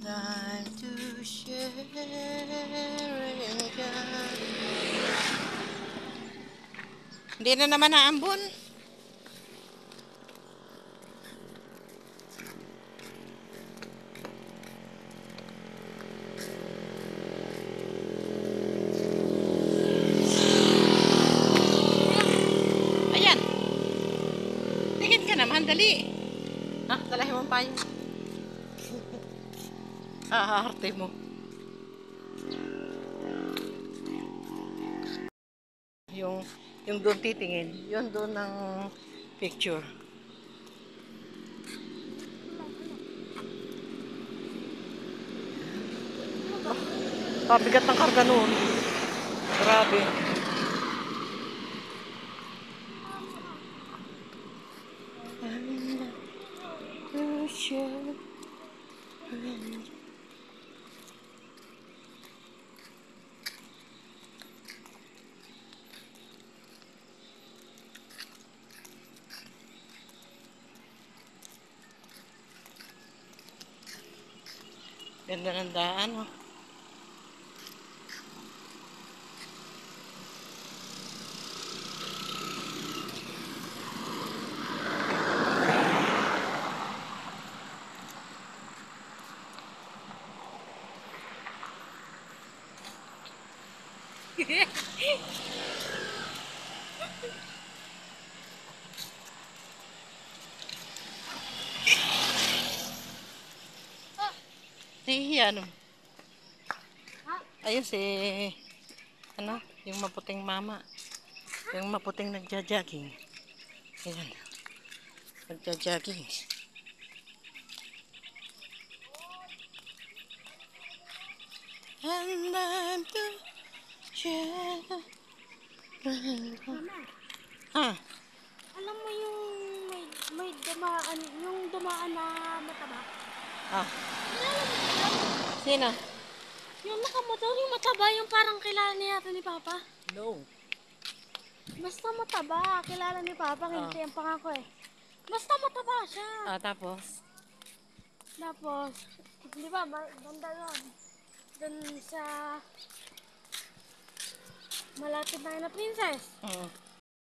time to share and God. Hindi na naman naambon. Ayan. Tingin ka naman, dali. Ah, dalahin mo pa yun. Harte mo. Yung doon titingin. Yung doon ng picture. Bigat ng karga noon. Grabe. Ganda ng daan, oh. Nahihiya, no? Ayun si, ano, yung maputing mama. Yung maputing nagja-jogging. Ayan. Nagja-jogging. And I'm to share. Mama, Ah, alam mo yung may dumaan, yung dumaan na mataba? ah. Kilala mo ba yun? Sino? Yung nakamotor, yung mataba, yung parang kilala niya yata ni Papa. No. Basta mataba, kilala ni Papa, Ah. kinitiyan pa nga ako eh. Basta mataba siya. Ah, tapos? Tapos, di ba, banda yun. Dun sa malapit na kina Princess.